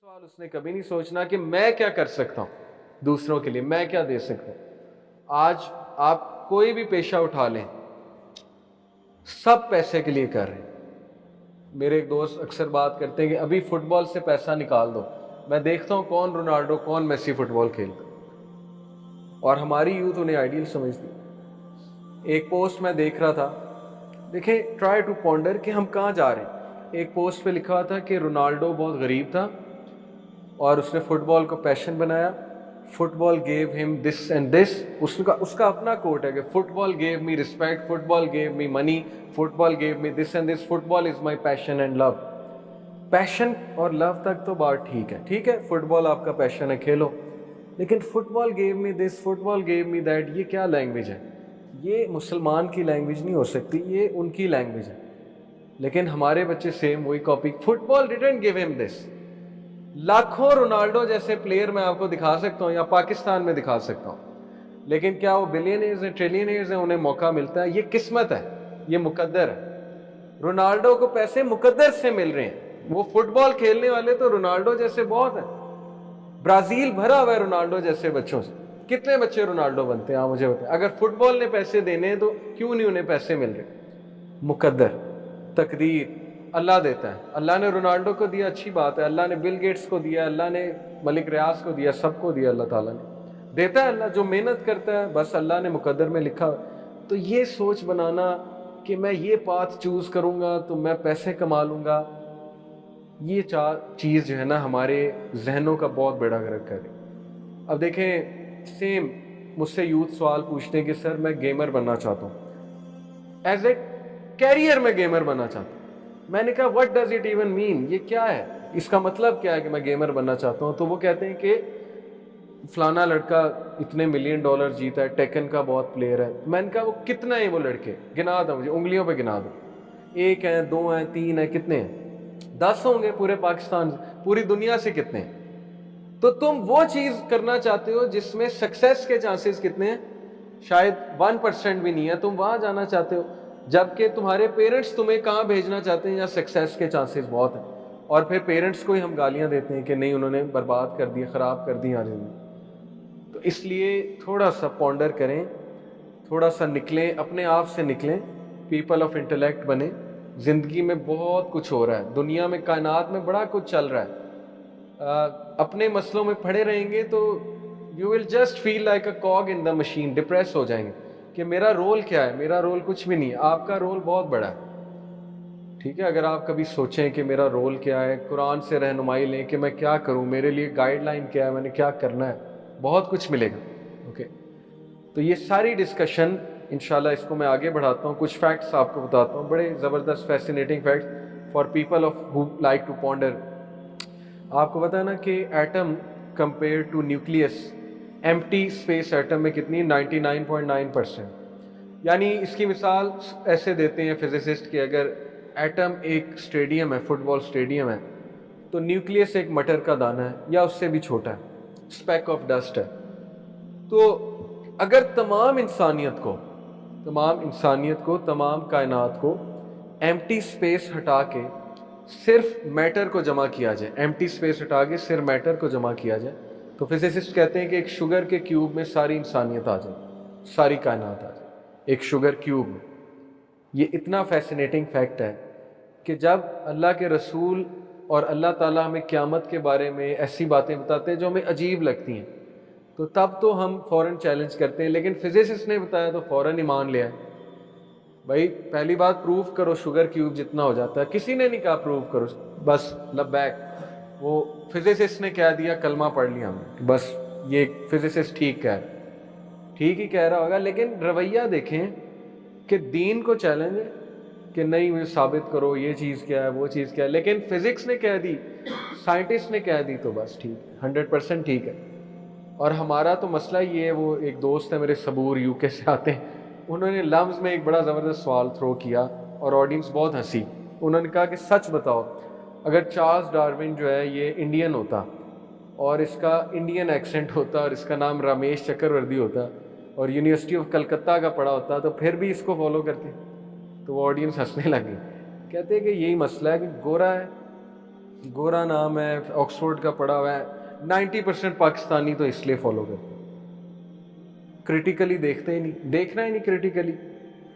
सवाल उसने कभी नहीं सोचना कि मैं क्या कर सकता हूँ दूसरों के लिए, मैं क्या दे सकता हूँ। आज आप कोई भी पेशा उठा लें, सब पैसे के लिए कर रहे हैं। मेरे एक दोस्त अक्सर बात करते हैं कि अभी फुटबॉल से पैसा निकाल दो। मैं देखता हूँ कौन रोनाल्डो कौन मेसी फुटबॉल खेलता, और हमारी यूथ उन्हें आइडियल समझती। एक पोस्ट मैं देख रहा था, देखें, ट्राई टू पॉन्डर कि हम कहाँ जा रहे हैं। एक पोस्ट पे लिखा था कि रोनाल्डो बहुत गरीब था और उसने फुटबॉल को पैशन बनाया। Football gave him this and this. उसका अपना कोट है कि football gave me respect, football gave me money, football gave me this and this, football is my passion and love. Passion और लव तक तो बात ठीक है, फुटबॉल आपका पैशन है, खेलो। लेकिन football gave me this, football gave me that, ये क्या लैंग्वेज है? ये मुसलमान की लैंग्वेज नहीं हो सकती, ये उनकी लैंग्वेज है। लेकिन हमारे बच्चे सेम वही copy, football didn't give him this. लाखों रोनाल्डो जैसे प्लेयर मैं आपको दिखा सकता हूँ या पाकिस्तान में दिखा सकता हूँ, लेकिन क्या वो बिलियनियर्स हैं, ट्रिलियनियर्स हैं, उन्हें मौका मिलता है? ये किस्मत है, ये मुकद्दर है। रोनाल्डो को पैसे मुकद्दर से मिल रहे हैं, वो फुटबॉल खेलने वाले तो रोनाल्डो जैसे बहुत हैं। ब्राजील भरा हुआ है रोनाल्डो जैसे बच्चों से। कितने बच्चे रोनाल्डो बनते हैं, मुझे बताएं। अगर फुटबॉल ने पैसे देने हैं तो क्यों नहीं उन्हें पैसे मिल रहे? मुकद्दर, तकदीर, अल्लाह देता है। अल्लाह ने रोनाल्डो को दिया, अच्छी बात है। अल्लाह ने बिल गेट्स को दिया, अल्लाह ने मलिक रियाज को दिया, सबको दिया। अल्लाह ताला ने देता है, अल्लाह जो मेहनत करता है बस अल्लाह ने मुकद्दर में लिखा। तो ये सोच बनाना कि मैं ये पाथ चूज करूंगा तो मैं पैसे कमा लूंगा, ये चीज़ जो है ना हमारे जहनों का बहुत बड़ा गर्क है। अब देखें, सेम मुझसे यूथ सवाल पूछते हैं कि सर मैं गेमर बनना चाहता हूँ, एज ए कैरियर में गेमर बनना चाहता हूँ। मैंने कहा what does it even mean, ये क्या है, इसका मतलब क्या है कि मैं गेमर बनना चाहता हूँ? तो वो कहते हैं कि फलाना लड़का इतने $1 मिलियन जीता है, टेकन का बहुत प्लेयर है। मैंने कहा वो कितना है, वो लड़के गिना दो मुझे, उंगलियों पे गिना दो। 1 है, 2 है, 3 है, कितने हैं? 10 होंगे पूरे पाकिस्तान, पूरी दुनिया से कितने हैं? तो तुम वो चीज करना चाहते हो जिसमें सक्सेस के चांसेस कितने हैं? शायद 1% भी नहीं है। तुम वहां जाना चाहते हो, जबकि तुम्हारे पेरेंट्स तुम्हें कहां भेजना चाहते हैं, या सक्सेस के चांसेस बहुत हैं। और फिर पेरेंट्स को ही हम गालियां देते हैं कि नहीं, उन्होंने बर्बाद कर दिया, खराब कर दी हमारी जिंदगी। तो इसलिए थोड़ा सा पॉन्डर करें, थोड़ा सा निकलें, अपने आप से निकलें, पीपल ऑफ इंटेलेक्ट बने। जिंदगी में बहुत कुछ हो रहा है, दुनिया में, कायनात में बड़ा कुछ चल रहा है। अपने मसलों में पड़े रहेंगे तो you will just feel like a कॉग in the machine, depress हो जाएंगे कि मेरा रोल क्या है। मेरा रोल कुछ भी नहीं है, आपका रोल बहुत बड़ा है। ठीक है, अगर आप कभी सोचें कि मेरा रोल क्या है, कुरान से रहनुमाई लें कि मैं क्या करूं, मेरे लिए गाइडलाइन क्या है, मैंने क्या करना है, बहुत कुछ मिलेगा। ओके, तो ये सारी डिस्कशन इंशाल्लाह इसको मैं आगे बढ़ाता हूँ। कुछ फैक्ट्स आपको बताता हूँ, बड़े ज़बरदस्त fascinating facts for people of who like to ponder. आपको पता है ना कि atom compare to nucleus, empty space atom में कितनी, 99.9%। यानी इसकी मिसाल ऐसे देते हैं फिजिसिस्ट कि अगर एटम एक स्टेडियम है, फुटबॉल स्टेडियम है, तो न्यूक्लियस एक मटर का दाना है या उससे भी छोटा है, स्पेक ऑफ डस्ट है। तो अगर तमाम तमाम कायनात को एम्प्टी स्पेस हटा के सिर्फ मैटर को जमा किया जाए, एम्प्टी स्पेस हटा के सिर्फ मैटर को जमा किया जाए, तो फिजिसिस्ट कहते हैं कि एक शुगर के क्यूब में सारी इंसानियत आ जाए, सारी कायनात आ जाए एक शुगर क्यूब में। ये इतना फैसिनेटिंग फैक्ट है कि जब अल्लाह के रसूल और अल्लाह ताला हमें क़यामत के बारे में ऐसी बातें बताते हैं जो हमें अजीब लगती हैं, तो तब तो हम फ़ौरन चैलेंज करते हैं। लेकिन फिजिसिस्ट ने बताया तो फ़ौरन ही मान लिया। भाई पहली बात, प्रूफ करो शुगर क्यूब जितना हो जाता है। किसी ने नहीं कहा प्रूव करो, बस लबैक, वो फिजिसिस्ट ने कह दिया, कलमा पढ़ लिया हमने, बस ये फिजिसिस्ट ठीक कह रहा, ठीक ही कह रहा होगा। लेकिन रवैया देखें कि दीन को चैलेंज है कि नहीं, मुझे साबित करो ये चीज़ क्या है, वो चीज़ क्या है। लेकिन फिजिक्स ने कह दी, साइंटिस्ट ने कह दी, तो बस ठीक है, 100% ठीक है। और हमारा तो मसला ये है, वो एक दोस्त है मेरे सबूर, यूके से आते हैं, उन्होंने लफ्ज़ में एक बड़ा ज़बरदस्त सवाल थ्रो किया और ऑडियंस बहुत हंसी। उन्होंने कहा कि सच बताओ, अगर चार्ल्स डार्विन जो है ये इंडियन होता और इसका इंडियन एक्सेंट होता और इसका नाम रमेश चक्रवर्ती होता और यूनिवर्सिटी ऑफ कलकत्ता का पढ़ा होता, तो फिर भी इसको फॉलो करते? तो वो ऑडियंस हंसने लगी, कहते हैं कि यही मसला है कि गोरा है, गोरा नाम है, ऑक्सफोर्ड का पढ़ा हुआ है, 90% पाकिस्तानी तो इसलिए फॉलो करते हैं, क्रिटिकली देखते ही नहीं, देखना ही नहीं क्रिटिकली।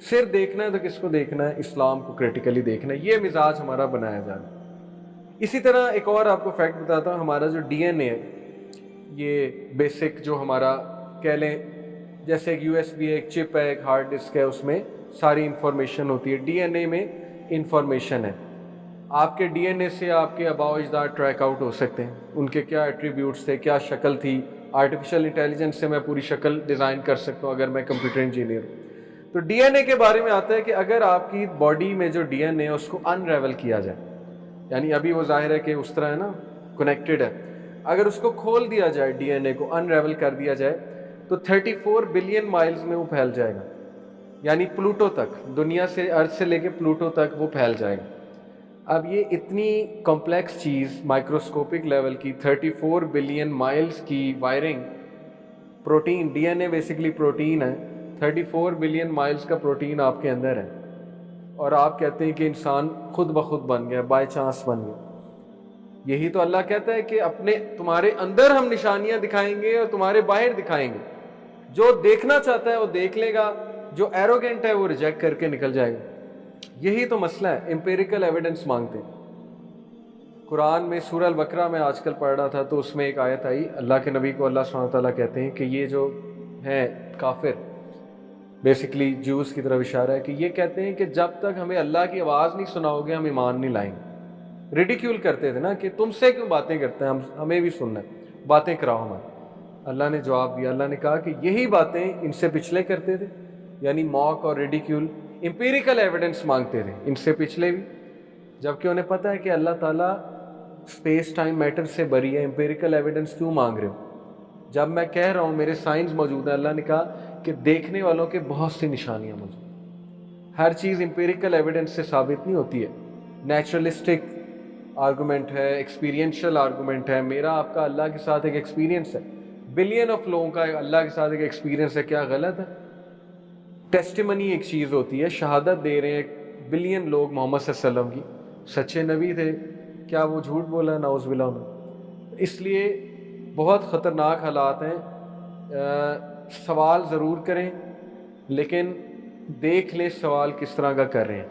सिर्फ देखना है तो किसको देखना है? इस्लाम को क्रिटिकली देखना है। ये मिजाज हमारा बनाया जा रहा है। इसी तरह एक और आपको फैक्ट बताता हूँ, हमारा जो डीएनए है, ये बेसिक जो हमारा कह लें, जैसे एक यूएसबी एक चिप है, एक हार्ड डिस्क है, उसमें सारी इंफॉर्मेशन होती है। डीएनए में इंफॉर्मेशन है। आपके डीएनए से आपके आबाओ अजदाद ट्रैक आउट हो सकते हैं, उनके क्या एट्रीब्यूट्स थे, क्या शक्ल थी। आर्टिफिशियल इंटेलिजेंस से मैं पूरी शक्ल डिज़ाइन कर सकता हूँ अगर मैं कंप्यूटर इंजीनियर हूँ। तो डीएनए के बारे में आता है कि अगर आपकी बॉडी में जो डीएनए है उसको अनरेवल किया जाए, यानी अभी वो जाहिर है कि उस तरह है ना, कनेक्टेड है, अगर उसको खोल दिया जाए, डीएनए को अनरेवल कर दिया जाए, तो 34 बिलियन माइल्स में वो फैल जाएगा, यानी प्लूटो तक, दुनिया से, अर्थ से लेके प्लूटो तक वो फैल जाएगा। अब ये इतनी कॉम्प्लेक्स चीज़ माइक्रोस्कोपिक लेवल की 34 बिलियन माइल्स की wiring, protein, DNA basically protein है, 34 बिलियन माइल्स का प्रोटीन आपके अंदर है, और आप कहते हैं कि इंसान खुद ब खुद बन गया, बाय चांस बन गया। यही तो अल्लाह कहता है कि अपने तुम्हारे अंदर हम निशानियां दिखाएंगे और तुम्हारे बाहर दिखाएंगे। जो देखना चाहता है वो देख लेगा, जो एरोगेंट है वो रिजेक्ट करके निकल जाएगा। यही तो मसला है, एम्पिरिकल एविडेंस मांगते हैं। कुरान में सूरह अल बकरा में आजकल पढ़ रहा था, तो उसमें एक आयत आई, अल्लाह के नबी को अल्लाह सुब्हानहू तआला कहते हैं कि ये जो है काफिर, बेसिकली ज्यूज की तरफ इशारा है, कि ये कहते हैं कि जब तक हमें अल्लाह की आवाज़ नहीं सुनाओगे हम ईमान नहीं लाएंगे। रिडिक्यूल करते थे ना कि तुमसे क्यों बातें करते हैं, हमें भी सुनना है, बातें कराओ हमारे। अल्लाह ने जवाब दिया, अल्लाह ने कहा कि यही बातें इनसे पिछले करते थे, यानी मॉक और रिडिक्यूल, एम्पिरिकल एविडेंस मांगते थे इनसे पिछले भी, जबकि उन्हें पता है कि अल्लाह ताला स्पेस टाइम मैटर से बरी है। एम्पिरिकल एविडेंस क्यों मांग रहे हो? जब मैं कह रहा हूँ मेरे साइंस मौजूद है, अल्लाह ने कहा कि देखने वालों के बहुत सी निशानियाँ मौजूद। हर चीज़ एम्पिरिकल एविडेंस से साबित नहीं होती है। नेचुरलिस्टिक आर्गूमेंट है, एक्सपीरियंशियल आर्गूमेंट है। मेरा आपका अल्लाह के साथ एक एक्सपीरियंस है, बिलियन ऑफ लोगों का अल्लाह के साथ एक एक्सपीरियंस है, क्या गलत है? टेस्टिमनी एक चीज़ होती है, शहादत दे रहे हैं बिलियन लोग मोहम्मद सल्लल्लाहु अलैहि वसल्लम की, सच्चे नबी थे, क्या वो झूठ बोला? नाउज़ बिल्लाह। इसलिए बहुत ख़तरनाक हालात हैं। सवाल ज़रूर करें, लेकिन देख लें सवाल किस तरह का कर रहे हैं,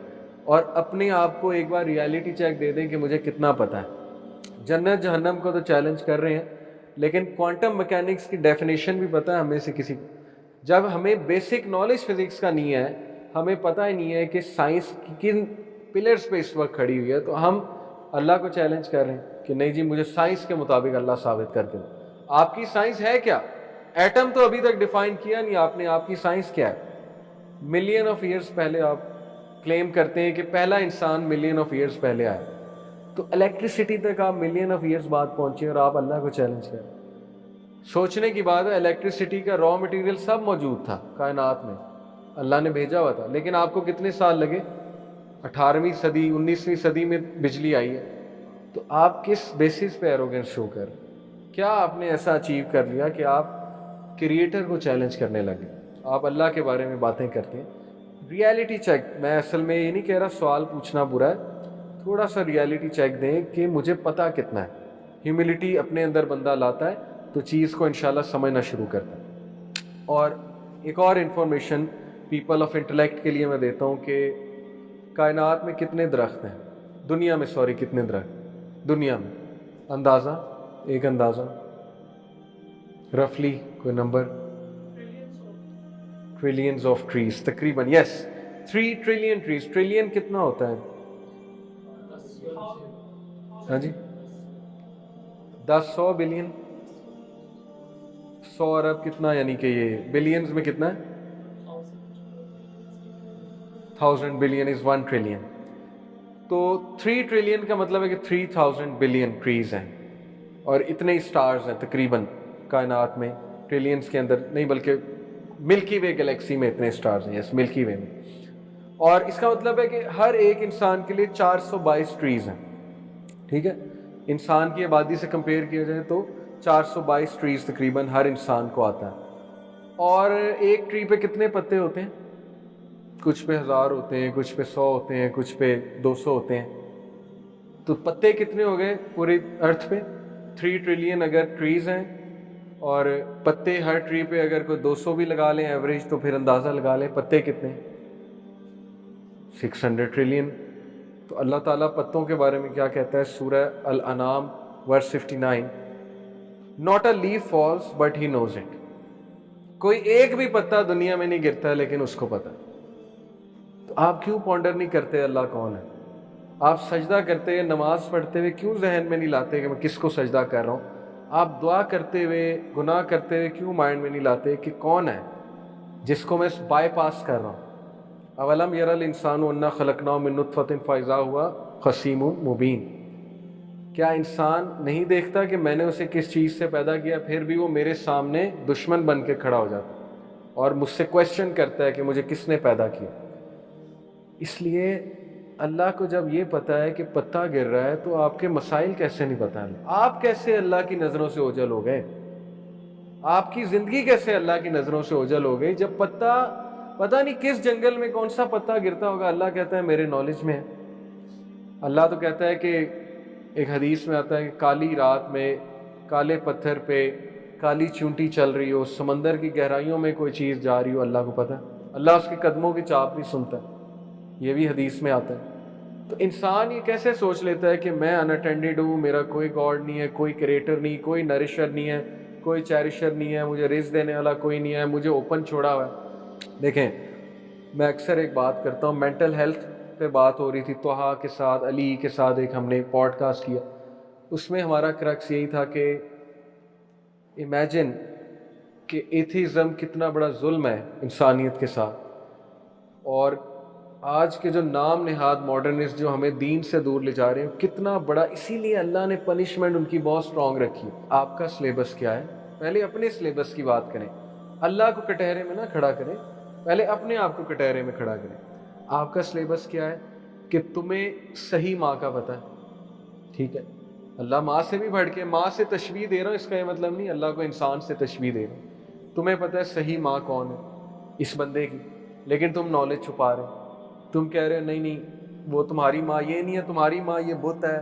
और अपने आप को एक बार रियलिटी चेक दे दें कि मुझे कितना पता है। जन्नत जहन्नम को तो चैलेंज कर रहे हैं, लेकिन क्वांटम मैकेनिक्स की डेफिनेशन भी पता है हमें से किसी को? जब हमें बेसिक नॉलेज फिजिक्स का नहीं है, हमें पता ही नहीं है कि साइंस किन पिलर्स पे इस वक्त खड़ी हुई है, तो हम अल्लाह को चैलेंज कर रहे हैं कि नहीं जी, मुझे साइंस के मुताबिक अल्लाह साबित करके दो। आपकी साइंस है क्या? एटम तो अभी तक डिफाइन किया नहीं आपने, आपकी साइंस क्या है? मिलियन ऑफ ईयर्स पहले आप क्लेम करते हैं कि पहला इंसान मिलियन ऑफ ईयर्स पहले आया, तो इलेक्ट्रिसिटी तक आप मिलियन ऑफ ईयर्स बाद पहुंचे और आप अल्लाह को चैलेंज कर रहे हैं। सोचने की बात है, इलेक्ट्रिसिटी का रॉ मटेरियल सब मौजूद था कायनात में, अल्लाह ने भेजा हुआ था, लेकिन आपको कितने साल लगे? 18वीं सदी 19वीं सदी में बिजली आई है। तो आप किस बेसिस पे एरोगेंस शो कर? क्या आपने ऐसा अचीव कर लिया कि आप क्रिएटर को चैलेंज करने लगे? आप अल्लाह के बारे में बातें करते हैं। रियलिटी चेक, मैं असल में ये नहीं कह रहा सवाल पूछना बुरा है, थोड़ा सा रियलिटी चेक दें कि मुझे पता कितना है। ह्यूमिलिटी अपने अंदर बंदा लाता है तो चीज़ को इंशाल्लाह समझना शुरू करता है। और एक और इन्फॉर्मेशन पीपल ऑफ इंटेलेक्ट के लिए मैं देता हूँ कि कायनात में कितने दरख्त हैं, दुनिया में, सॉरी, कितने दरख्त दुनिया में? अंदाज़ा, एक अंदाज़ा, रफली कोई नंबर? ट्रिलियंस ऑफ ट्रीज तकरीबन, यस, 3 ट्रिलियन ट्रीज। ट्रिलियन कितना होता है? हाँ जी, 10-100 बिलियन, 100 अरब कितना, यानी कि ये बिलियंस में कितना है? 1000 बिलियन इज 1 ट्रिलियन। तो 3 ट्रिलियन का मतलब है कि 3000 बिलियन ट्रीज हैं, और इतने ही स्टार्स हैं तकरीबन कायनात में। ट्रिलियंस के अंदर नहीं, बल्कि मिल्की वे गैलेक्सी में इतने स्टार्स हैं, यस, मिल्की वे में। और इसका मतलब है कि हर एक इंसान के लिए 422 ट्रीज हैं, ठीक है? इंसान की आबादी से कंपेयर किया जाए तो 422 ट्रीज तकरीबन हर इंसान को आता है। और एक ट्री पे कितने पत्ते होते हैं? कुछ पे 1000 होते हैं, कुछ पे 100 होते हैं, कुछ पे 200 होते हैं। تو پتے کتنے ہو گئے پوری ارتھ پہ؟ 3 ٹریلین اگر ٹریز ہیں اور پتے ہر ٹری پہ اگر کوئی 200 بھی لگا لیں ایوریج، تو پھر اندازہ لگا لیں پتے کتنے، 600 ٹریلین۔ تو اللہ تعالیٰ پتوں کے بارے میں کیا کہتا ہے سورہ الانعام verse 59، not a leaf falls but he knows it. کوئی ایک بھی پتا دنیا میں نہیں گرتا لیکن اس کو پتا۔ تو آپ کیوں پونڈر نہیں کرتے اللہ کون ہے؟ آپ سجدہ کرتے ہوئے، نماز پڑھتے ہوئے کیوں ذہن میں نہیں لاتے کہ میں کس کو سجدہ کر رہا ہوں؟ آپ دعا کرتے ہوئے، گناہ کرتے ہوئے کیوں مائنڈ میں نہیں لاتے کہ کون ہے جس کو میں بائی پاس کر رہا ہوں؟ اولم یر الانسان انا خلقناه من نطفۃ فاذا هو خصیم مبین۔ کیا انسان نہیں دیکھتا کہ میں نے اسے کس چیز سے پیدا کیا، پھر بھی وہ میرے سامنے دشمن بن کے کھڑا ہو جاتا اور مجھ سے کویسچن کرتا ہے کہ مجھے کس نے پیدا کیا؟ اس لیے اللہ کو جب یہ پتا ہے کہ پتا گر رہا ہے تو آپ کے مسائل کیسے نہیں پتا؟ آپ کیسے اللہ کی نظروں سے اوجھل ہو گئے؟ آپ کی زندگی کیسے اللہ کی نظروں سے اوجھل ہو گئی؟ جب پتہ نہیں کس جنگل میں کون سا پتا گرتا ہوگا، اللہ کہتا ہے میرے نالج میں ہے۔ اللہ تو کہتا ہے کہ ایک حدیث میں آتا ہے کہ کالی رات میں کالے پتھر پہ کالی چونٹی چل رہی ہو، سمندر کی گہرائیوں میں کوئی چیز جا رہی ہو، اللہ کو پتہ ہے، اللہ اس کے قدموں کی چاپ نہیں سنتا، یہ بھی حدیث میں آتا ہے۔ تو انسان یہ کیسے سوچ لیتا ہے کہ میں ان اٹینڈڈ ہوں، میرا کوئی گاڈ نہیں ہے، کوئی کریٹر نہیں، کوئی نرشر نہیں ہے، کوئی چیریشر نہیں ہے، مجھے رزق دینے والا کوئی نہیں ہے، مجھے اوپن چھوڑا ہوا ہے۔ دیکھیں، میں اکثر ایک بات کرتا ہوں، مینٹل ہیلتھ پہ بات ہو رہی تھی، توہا کے ساتھ، علی کے ساتھ ایک ہم نے پوڈ کاسٹ کیا، اس میں ہمارا کرکس یہی تھا کہ امیجن کہ ایتھیزم کتنا بڑا ظلم ہے انسانیت کے ساتھ، اور آج کے جو نام نہاد ماڈرنسٹ جو ہمیں دین سے دور لے جا رہے ہیں کتنا بڑا، اسی لیے اللہ نے پنشمنٹ ان کی بہت سٹرونگ رکھی۔ آپ کا سلیبس کیا ہے؟ پہلے اپنے سلیبس کی بات کریں، اللہ کو کٹہرے میں نہ کھڑا کریں، پہلے اپنے آپ کو کٹہرے میں کھڑا کریں۔ آپ کا سلیبس کیا ہے کہ تمہیں صحیح ماں کا پتہ ہے، ٹھیک ہے؟ اللہ ماں سے بھی بڑھ کے، ماں سے تشبیہ دے رہا ہوں اس کا یہ مطلب نہیں اللہ کو انسان سے تشبیہ دے رہا ہوں، تمہیں پتہ ہے صحیح ماں کون ہے اس بندے کی، لیکن تم نالج چھپا رہے، تم کہہ رہے ہو نہیں وہ تمہاری ماں یہ نہیں ہے، تمہاری ماں یہ بت ہے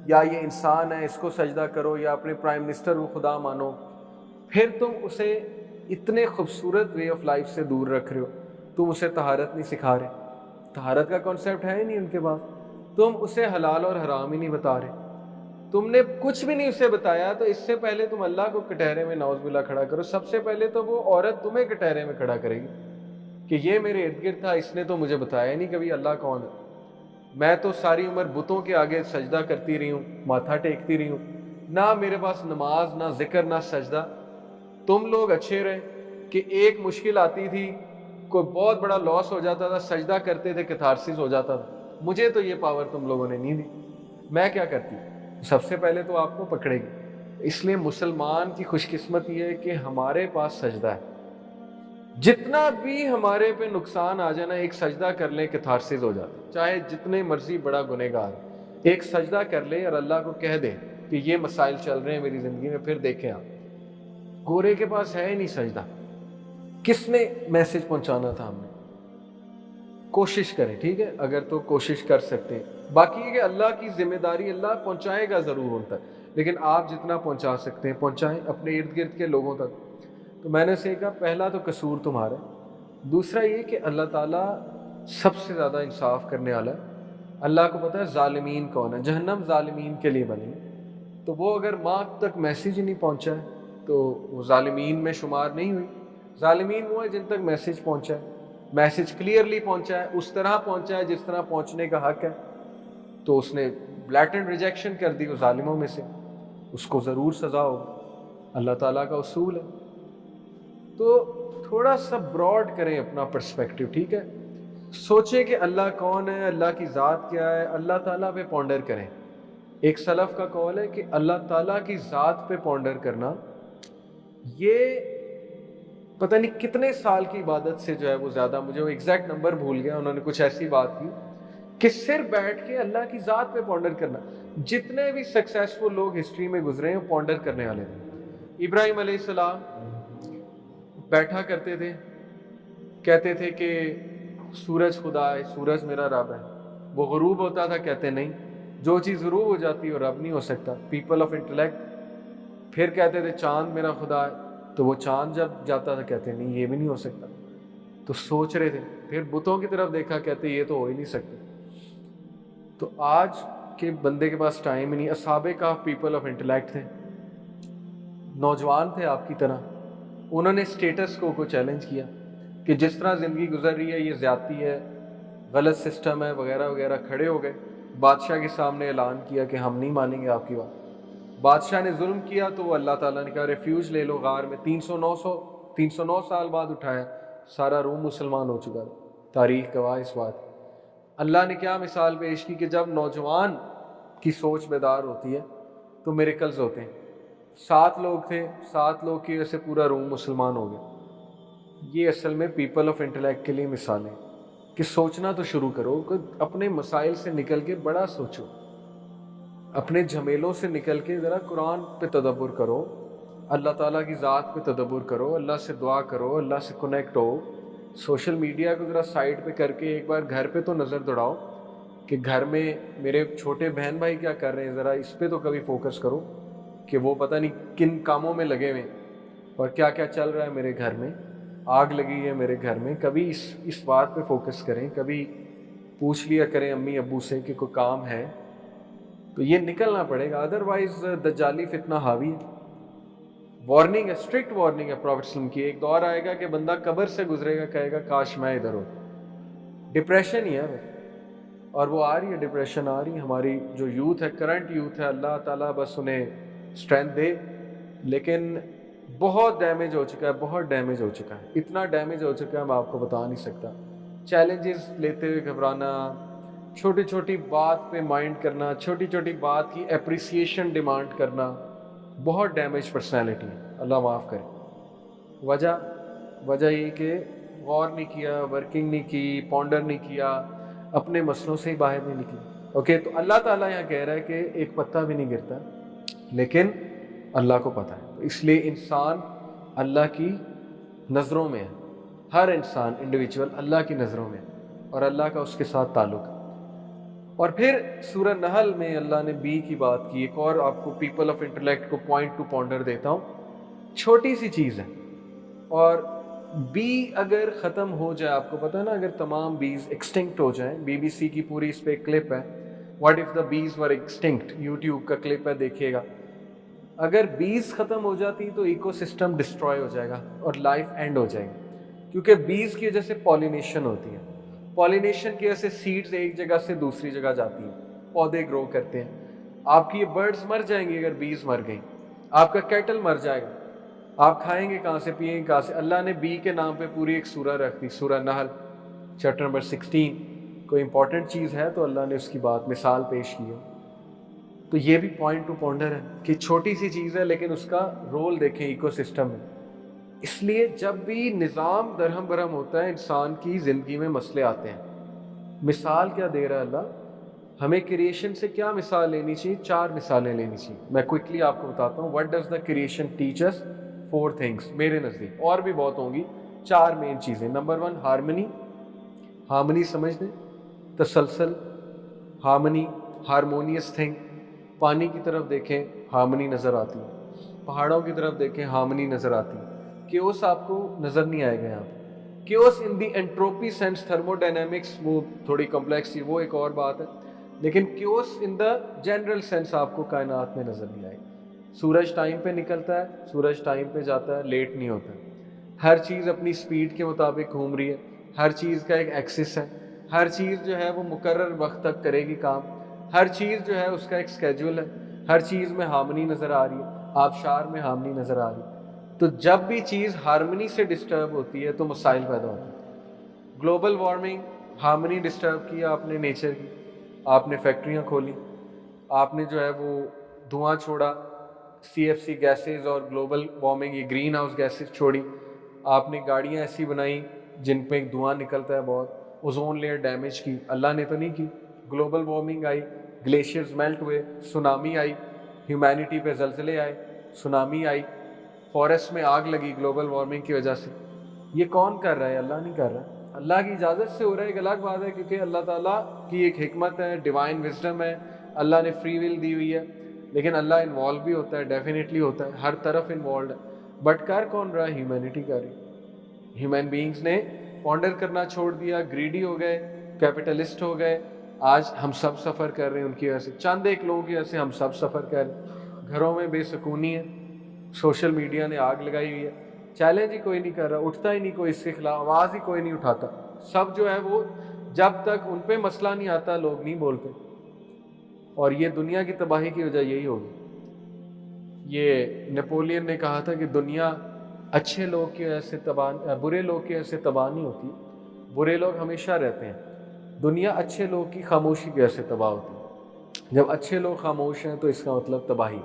یا یہ انسان ہے، اس کو سجدہ کرو، یا اپنے پرائم منسٹر کو خدا مانو، پھر تم اسے اتنے خوبصورت وے آف لائف سے دور رکھ رہے ہو، تم اسے طہارت نہیں سکھا رہے، طہارت کا کانسیپٹ ہے ہی نہیں ان کے پاس، تم اسے حلال اور حرام ہی نہیں بتا رہے، تم نے کچھ بھی نہیں اسے بتایا، تو اس سے پہلے تم اللہ کو کٹہرے میں نعوذ باللہ کھڑا کرو، سب سے پہلے تو وہ عورت تمہیں کٹہرے میں کھڑا کرے گی کہ یہ میرے ارد گرد تھا، اس نے تو مجھے بتایا نہیں کبھی اللہ کون ہے، میں تو ساری عمر بتوں کے آگے سجدہ کرتی رہی ہوں، ماتھا ٹیکتی رہی ہوں، نہ میرے پاس نماز، نہ ذکر، نہ سجدہ۔ تم لوگ اچھے رہے کہ ایک مشکل آتی تھی، کوئی بہت بڑا لاس ہو جاتا تھا، سجدہ کرتے تھے، کیتھارسس ہو جاتا تھا، مجھے تو یہ پاور تم لوگوں نے نہیں دی، میں کیا کرتی؟ سب سے پہلے تو آپ کو پکڑے گی۔ اس لیے مسلمان کی خوش قسمتی ہے کہ ہمارے پاس سجدہ ہے، جتنا بھی ہمارے پہ نقصان آ جانا، ایک سجدہ کر لیں کیتھارسس ہو جاتا، چاہے جتنے مرضی بڑا گنہگار، ایک سجدہ کر لے اور اللہ کو کہہ دے کہ یہ مسائل چل رہے ہیں میری زندگی میں، پھر دیکھیں آپ، گورے کے پاس ہے ہی نہیں سجدہ، کس نے میسج پہنچانا تھا؟ ہم نے کوشش کریں، ٹھیک ہے، اگر تو کوشش کر سکتے ہیں، باقی یہ کہ اللہ کی ذمہ داری، اللہ پہنچائے گا ضرور ان تک، لیکن آپ جتنا پہنچا سکتے ہیں پہنچائیں اپنے ارد گرد کے لوگوں تک۔ تو میں نے سے کہا پہلا تو قصور تمہارا، دوسرا یہ کہ اللہ تعالیٰ سب سے زیادہ انصاف کرنے والا ہے، اللہ کو پتہ ہے ظالمین کون ہے، جہنم ظالمین کے لیے بنی، تو وہ اگر ماں تک میسیج ہی نہیں پہنچا ہے تو وہ ظالمین میں شمار نہیں ہوئی۔ ظالمین وہ ہے جن تک میسیج پہنچا ہے، میسیج کلیئرلی پہنچا ہے، اس طرح پہنچا ہے جس طرح پہنچنے کا حق ہے، تو اس نے بلیٹنٹ ریجیکشن کر دی، وہ ظالموں میں سے، اس کو ضرور سزا ہوگی، اللہ تعالیٰ کا اصول ہے۔ تو تھوڑا سا براڈ کریں اپنا پرسپیکٹیو، ٹھیک ہے، سوچیں کہ اللہ کون ہے، اللہ کی ذات کیا ہے، اللہ تعالیٰ پہ پونڈر کریں۔ ایک سلف کا قول ہے کہ اللہ تعالیٰ کی ذات پہ پونڈر کرنا، یہ پتہ نہیں کتنے سال کی عبادت سے جو ہے وہ زیادہ، مجھے وہ ایگزیکٹ نمبر بھول گیا، انہوں نے کچھ ایسی بات کی کہ صرف بیٹھ کے اللہ کی ذات پہ پونڈر کرنا، جتنے بھی سکسیسفل لوگ ہسٹری میں گزرے ہیں وہ پونڈر کرنے والے تھے۔ ابراہیم علیہ السلام بیٹھا کرتے تھے، کہتے تھے کہ سورج خدا ہے، سورج میرا رب ہے، وہ غروب ہوتا تھا، کہتے نہیں जो चीज़ ज़रूर हो जाती है और अब नहीं हो सकता। पीपल ऑफ इंटेलेक्ट फिर कहते थे चांद मेरा खुदा है, तो वो चांद जब जाता था कहते नहीं ये भी नहीं हो सकता, तो सोच रहे थे। फिर बुतों की तरफ देखा, कहते ये तो हो ही नहीं सकते। तो आज के बंदे के पास टाइम ही नहीं। असहाबे काफ पीपल ऑफ इंटेलेक्ट थे, नौजवान थे आपकी तरह, उन्होंने स्टेटस को चैलेंज किया कि जिस तरह ज़िंदगी गुजर रही है ये ज़्यादती है, गलत सिस्टम है वगैरह वगैरह। खड़े हो गए, बादशाह के सामने ऐलान किया कि हम नहीं मानेंगे आपकी बात। बादशाह ने जुल्म किया तो अल्लाह ताला ने कहा रेफ्यूज ले लो गार में। 309 साल बाद उठाया, सारा रूम मुसलमान हो चुका था। तारीख गवाह इस बात। अल्लाह ने क्या मिसाल पेश की कि जब नौजवान की सोच बेदार होती है तो मिरेकल्स होते हैं। 7 लोग थे, 7 लोग की वजह से पूरा रूम मुसलमान हो गया। ये असल में पीपल ऑफ इंटेलेक्ट के लिए मिसालें कि सोचना तो शुरू करो, अपने मसाइल से निकल के बड़ा सोचो, अपने झमेलों से निकल के ज़रा कुरान पे तदब्बुर करो, अल्लाह ताला की ज़ात पे तदब्बुर करो, अल्लाह से दुआ करो, अल्लाह से कनेक्ट हो। सोशल मीडिया को ज़रा साइड पे करके एक बार घर पे तो नज़र दौड़ाओ कि घर में मेरे छोटे बहन भाई क्या कर रहे हैं, ज़रा इस पे तो कभी फोकस करो कि वो पता नहीं किन कामों में लगे हुए और क्या क्या चल रहा है मेरे घर में, आग लगी है मेरे घर में। कभी इस बात पे फोकस करें, कभी पूछ लिया करें अम्मी अब्बू से कि कोई काम है, तो ये निकलना पड़ेगा। अदरवाइज दज्जाली फितना हावी है। वार्निंग है, स्ट्रिक्ट वार्निंग है प्रॉफेट सल्लल्लाहु अलैहि वसल्लम की। एक दौर आएगा कि बंदा कब्र से गुजरेगा, कहेगा काश मैं इधर हो। डिप्रेशन ही है, और वो आ रही है, डिप्रेशन आ रही है। हमारी जो यूथ है, करंट यूथ है, अल्लाह ताला बस उन्हें स्ट्रेंथ दे, लेकिन बहुत डैमेज हो चुका है, बहुत डैमेज हो चुका है। इतना डैमेज हो चुका है मैं आपको बता नहीं सकता। चैलेंजेस लेते हुए घबराना, छोटी छोटी बात पे माइंड करना, छोटी छोटी बात की एप्रिसिएशन डिमांड करना, बहुत डैमेज पर्सनैलिटी है, अल्लाह माफ़ करे। वजह ये कि गौर नहीं किया, वर्किंग नहीं की, पॉन्डर नहीं किया, अपने मसलों से ही बाहर नहीं निकली। ओके, तो अल्लाह ताला यहाँ कह रहा है कि एक पत्ता भी नहीं गिरता, लेकिन अल्लाह को पता है। तो इसलिए इंसान अल्लाह की नज़रों में है, हर इंसान इंडिविजुअल अल्लाह की नज़रों में है, और अल्लाह का उसके साथ ताल्लुक है। और फिर सूरह नहल में अल्लाह ने बी की बात की। एक और आपको पीपल ऑफ इंटेलेक्ट को पॉइंट टू पॉन्डर देता हूँ। छोटी सी चीज़ है, और बी अगर ख़त्म हो जाए, आपको पता है ना, अगर तमाम बीज एक्सटिंक्ट हो जाएं, BBC की पूरी इस पर क्लिप है, what if the bees were extinct, YouTube का क्लिप है, देखिएगा। अगर बीज ख़त्म हो जाती तो इकोसिस्टम डिस्ट्रॉय हो जाएगा और लाइफ एंड हो जाएगी, क्योंकि बीज की वजह से पॉलिनेशन होती है। पॉलिनेशन की वजह से सीड्स एक जगह से दूसरी जगह जाती हैं, पौधे ग्रो करते हैं। आपकी ये बर्ड्स मर जाएंगी अगर बीज मर गई, आपका कैटल मर जाएगा, आप खाएंगे कहाँ से, पिएंगे कहाँ से। अल्लाह ने बी के नाम पे पूरी एक सूरह रख दी, सूरह नहल चैप्टर नंबर 16। कोई इंपॉर्टेंट चीज़ है तो अल्लाह ने उसकी बात मिसाल पेश की है। तो ये भी पॉइंट टू पॉन्डर है कि छोटी सी चीज़ है लेकिन उसका रोल देखें इकोसिस्टम में। इसलिए जब भी निज़ाम दरहम बरहम होता है, इंसान की ज़िंदगी में मसले आते हैं। मिसाल क्या दे रहा है अल्लाह हमें, क्रिएशन से क्या मिसाल लेनी चाहिए? 4 मिसालें लेनी चाहिए। मैं क्विकली आपको बताता हूँ। What does the creation teach us? 4 things मेरे नज़दीक, और भी बहुत होंगी, 4 मेन चीज़ें। नंबर 1 हार्मनी, हार्मनी समझ लें, तसलसल, हार्मनी, हारमोनियस थिंग। पानी की तरफ देखें, हार्मनी नज़र आती है। पहाड़ों की तरफ देखें, हार्मनी नज़र आती है। केओस आपको नज़र नहीं आएगा यहाँ पे। केओस इन दी एंट्रोपी सेंस, थर्मोडायनेमिक्स वो थोड़ी कॉम्प्लेक्स थी, वो एक और बात है, लेकिन chaos in the general sense आपको कायनात में नज़र नहीं आएगी। सूरज टाइम पे निकलता है, सूरज टाइम पे जाता है, लेट नहीं होता। हर चीज़ अपनी स्पीड के मुताबिक घूम रही है, हर चीज़ का एक एक्सिस है, हर चीज़ जो है वो मुकर्रर वक्त तक करेगी काम, हर चीज़ जो है उसका एक स्केड्यूल है, हर चीज़ में हार्मनी नज़र आ रही है, आबशार में हार्मनी नज़र आ रही है। तो जब भी चीज़ हार्मनी से डिस्टर्ब होती है तो मसाइल पैदा होते हैं। ग्लोबल वार्मिंग, हार्मनी डिस्टर्ब किया आपने नेचर की, आपने फैक्ट्रियाँ खोली, आपने जो है वो धुआं छोड़ा, CFC गैसेज और ग्लोबल वार्मिंग, ये ग्रीन हाउस गैसेज छोड़ी, आपने गाड़ियाँ ऐसी बनाई जिन पे धुआं निकलता है बहुत, ओजोन लेयर डैमेज की। अल्लाह ने तो नहीं की, ग्लोबल वार्मिंग आई, ग्लेशियर्स मेल्ट हुए, सुनामी आई, ह्यूमैनिटी पे जलजले आए, सुनामी आई, फॉरेस्ट में आग लगी ग्लोबल वार्मिंग की वजह से। ये कौन कर रहा है? अल्लाह नहीं कर रहा। अल्लाह की इजाज़त से हो रहा है, एक अलग बात है, क्योंकि अल्लाह ताला की एक हिकमत है, डिवाइन विजडम है, اللہ نے فری ول دی ہوئی ہے, لیکن اللہ انوالو بھی ہوتا ہے, ڈیفینیٹلی ہوتا ہے, ہر طرف انوالوڈ ہے, بٹ کر کون رہا؟ ہیومینٹی کر رہی. ہیومن بینگز نے پونڈر کرنا چھوڑ دیا, گریڈی ہو گئے, کیپٹلسٹ ہو گئے. آج ہم سب سفر کر رہے ہیں ان کی وجہ سے, چند ایک لوگوں کی وجہ سے ہم سب سفر کر رہے ہیں. گھروں میں بے سکونی ہے, سوشل میڈیا نے آگ لگائی ہوئی ہے, چیلنج ہی کوئی نہیں کر رہا, اٹھتا ہی نہیں کوئی اس کے خلاف, آواز ہی کوئی نہیں اٹھاتا. سب جو ہے وہ جب تک ان پہ مسئلہ نہیں آتا لوگ نہیں بولتے. اور یہ دنیا کی تباہی کی وجہ یہی ہوگی. یہ نیپولین نے کہا تھا کہ دنیا اچھے لوگ کی وجہ سے تباہ, برے لوگ کی وجہ سے تباہ نہیں ہوتی, برے لوگ ہمیشہ رہتے ہیں. دنیا اچھے لوگ کی خاموشی کی وجہ سے تباہ ہوتی ہے. جب اچھے لوگ خاموش ہیں تو اس کا مطلب تباہی.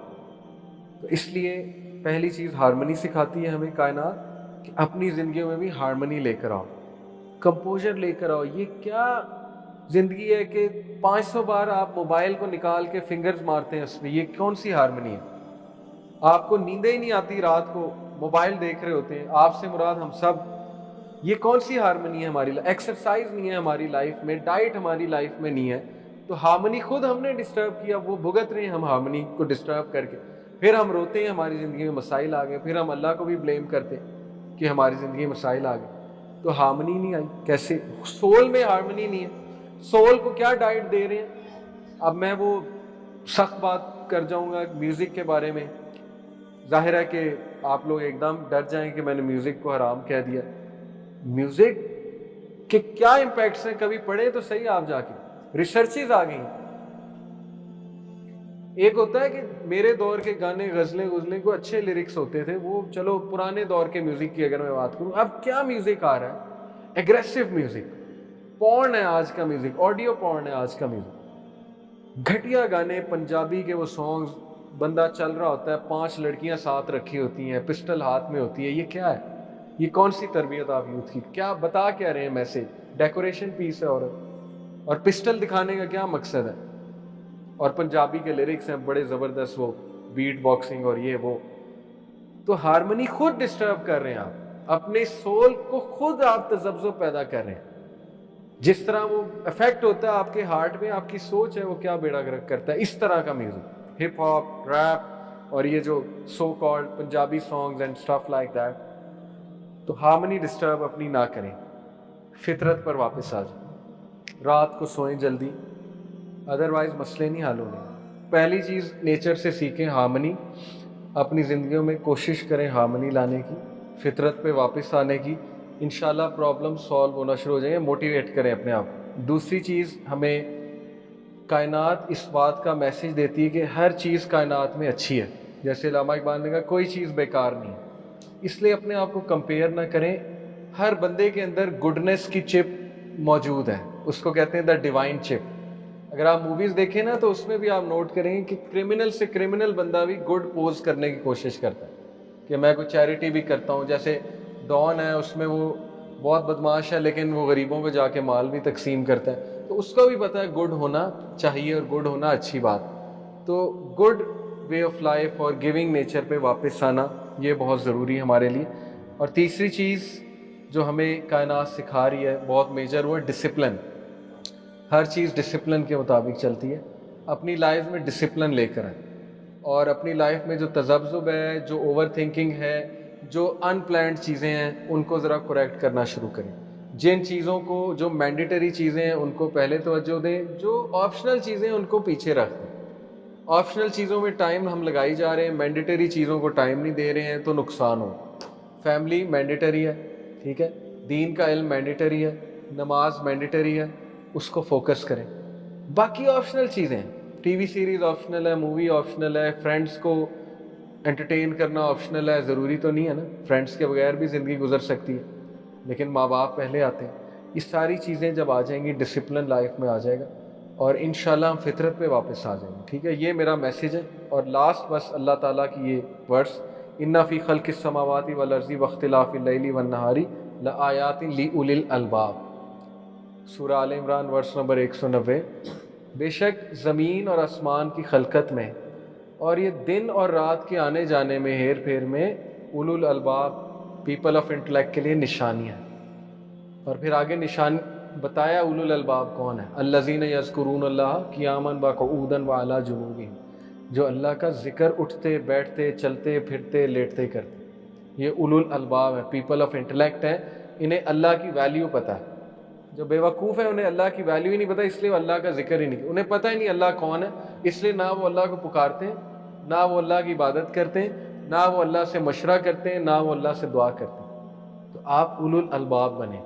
تو اس لیے پہلی چیز ہارمنی سکھاتی ہے ہمیں کائنات, کہ اپنی زندگیوں میں بھی ہارمنی لے کر آؤ, کمپوزر لے کر آؤ. یہ کیا زندگی ہے کہ 500 بار آپ موبائل کو نکال کے فنگرز مارتے ہیں اس میں, یہ کون سی ہارمنی ہے؟ آپ کو نیندیں ہی نہیں آتی, رات کو موبائل دیکھ رہے ہوتے ہیں, آپ سے مراد ہم سب. یہ کون سی ہارمنی ہے ہماری؟ ایکسرسائز نہیں ہے ہماری لائف میں, ڈائٹ ہماری لائف میں نہیں ہے, تو ہارمنی خود ہم نے ڈسٹرب کیا. وہ بھگت رہے ہیں ہم ہارمنی کو ڈسٹرب کر کے, پھر ہم روتے ہیں ہماری زندگی میں مسائل آ گئے, پھر ہم اللہ کو بھی بلیم کرتے کہ ہماری زندگی میں مسائل آ گئے. تو ہارمنی نہیں آئی. کیسے؟ سول میں ہارمنی نہیں ہے. سول کو کیا ڈائٹ دے رہے ہیں؟ اب میں وہ سخت بات کر جاؤں گا میوزک کے بارے میں. ظاہر ہے کہ آپ لوگ ایک دم ڈر جائیں کہ میں نے میوزک کو حرام کہہ دیا. میوزک کے کیا امپیکٹس ہیں کبھی پڑھے تو صحیح آپ جا کے, ریسرچز آ گئی. ایک ہوتا ہے کہ میرے دور کے گانے, غزلیں کو اچھے لیرکس ہوتے تھے, وہ چلو پرانے دور کے میوزک کی اگر میں بات کروں. اب کیا میوزک آ رہا ہے؟ ایگریسو میوزک, پورن ہے آج کا میوزک, آڈیو پورن ہے آج کا میوزک. گھٹیا گانے, پنجابی کے وہ سانگز, بندہ چل رہا ہوتا ہے, 5 لڑکیاں ساتھ رکھی ہوتی ہیں, پسٹل ہاتھ میں ہوتی ہے. یہ کیا ہے؟ یہ کون سی تربیت آپ یوتھ کی؟ کیا بتا کیا رہے ہیں میسج؟ ڈیکوریشن پیس ہے. اور پسٹل دکھانے کا کیا مقصد ہے؟ اور پنجابی کے لیرکس ہیں بڑے زبردست, وہ بیٹ باکسنگ اور یہ وہ. تو ہارمنی خود ڈسٹرب کر رہے ہیں آپ, اپنے سول کو خود آپ تذبذب پیدا کر رہے ہیں. جس طرح وہ افیکٹ ہوتا ہے آپ کے ہارٹ میں, آپ کی سوچ ہے وہ کیا بیڑا گرک کرتا ہے. اس طرح کا میوزک, ہپ ہاپ, ریپ اور یہ جو so called Punjabi songs and stuff like that. تو ہارمنی ڈسٹرب اپنی نہ کریں, فطرت پر واپس آ جائیں, رات کو سوئیں جلدی, ادروائز مسئلے نہیں حل ہونے. پہلی چیز نیچر سے سیکھیں ہارمنی, اپنی زندگیوں میں کوشش کریں ہارمنی لانے کی, فطرت پہ واپس آنے کی. انشاءاللہ پرابلم سالو ہونا شروع ہو جائیں گے. موٹیویٹ کریں اپنے آپ. دوسری چیز, ہمیں کائنات اس بات کا میسج دیتی ہے کہ ہر چیز کائنات میں اچھی ہے. جیسے علامہ اقبال نے کہا کوئی چیز بیکار نہیں. اس لیے اپنے آپ کو کمپیئر نہ کریں. ہر بندے کے اندر گڈنس کی چپ موجود ہے, اس کو کہتے ہیں دا ڈیوائن چپ. اگر آپ موویز دیکھیں نا تو اس میں بھی آپ نوٹ کریں گے کہ کرمنل سے کرمنل بندہ بھی گڈ پوز کرنے کی کوشش کرتا ہے کہ میں کوئی چیریٹی بھی کرتا ہوں. جیسے ڈان ہے, اس میں وہ بہت بدماش ہے لیکن وہ غریبوں پہ جا کے مال بھی تقسیم کرتا ہے. تو اس کو بھی پتہ ہے گڈ ہونا چاہیے اور گڈ ہونا اچھی بات. تو گڈ وے آف لائف اور گیونگ نیچر پہ واپس آنا یہ بہت ضروری ہے ہمارے لیے. اور تیسری چیز جو ہمیں کائنات سکھا رہی ہے بہت میجر, وہ ہے ڈسپلن. ہر چیز ڈسپلن کے مطابق چلتی ہے. اپنی لائف میں ڈسپلن لے کر آئیں, اور اپنی لائف میں جو تذبذب ہے, جو اوور تھنکنگ ہے, جو ان پلانڈ چیزیں ہیں, ان کو ذرا کریکٹ کرنا شروع کریں. جن چیزوں کو, جو مینڈیٹری چیزیں ہیں ان کو پہلے توجہ دیں, جو آپشنل چیزیں ہیں ان کو پیچھے رکھ دیں. آپشنل چیزوں میں ٹائم ہم لگائی جا رہے ہیں, مینڈیٹری چیزوں کو ٹائم نہیں دے رہے ہیں, تو نقصان ہو. فیملی مینڈیٹری ہے, ٹھیک ہے, دین کا علم مینڈیٹری ہے, نماز مینڈیٹری ہے, اس کو فوکس کریں. باقی آپشنل چیزیں, ٹی وی سیریز آپشنل ہے, مووی آپشنل ہے, فرینڈس کو انٹرٹین کرنا آپشنل ہے, ضروری تو نہیں ہے نا, فرینڈس کے بغیر بھی زندگی گزر سکتی ہے, لیکن ماں باپ پہلے آتے ہیں. یہ ساری چیزیں جب آ جائیں گی ڈسپلن لائف میں آ جائے گا, اور انشاءاللہ ہم فطرت پہ واپس آ جائیں گے. ٹھیک ہے, یہ میرا میسیج ہے. اور لاسٹ بس اللہ تعالیٰ کی یہ ورڈس, ان فی خلق السماوات والارض واختلاف اللیل والنہار لآیات لأولی الالباب, سورہ آل عمران ورس نمبر 190. بے شک زمین اور آسمان کی خلقت میں اور یہ دن اور رات کے آنے جانے میں, ہیر پھیر میں, اولو الالباب, پیپل آف انٹلیکٹ کے لیے نشانیاں. اور پھر آگے بتایا اولو الالباب کون ہے، الذین یذکرون اللہ قیاما وقعودا وعلی جنوبہم، جو اللہ کا ذکر اٹھتے بیٹھتے چلتے پھرتے لیٹتے کرتے، یہ اولو الالباب ہے، پیپل آف انٹلیکٹ ہیں، انہیں اللہ کی ویلیو پتہ ہے۔ جو بے وقوف ہیں انہیں اللہ کی ویلیو ہی نہیں پتہ، اس لیے وہ اللہ کا ذکر ہی نہیں، انہیں پتہ ہی نہیں اللہ کون ہے، اس لیے نہ وہ اللہ کو پکارتے ہیں، نہ وہ اللہ کی عبادت کرتے ہیں، نہ وہ اللہ سے مشورہ کرتے ہیں، نہ وہ اللہ سے دعا کرتے ہیں۔ تو آپ اولو الالباب بنیں،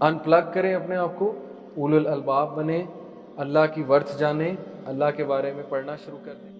ان پلگ کریں اپنے آپ کو، اولو الالباب بنیں، اللہ کی ورث جانیں، اللہ کے بارے میں پڑھنا شروع کر دیں۔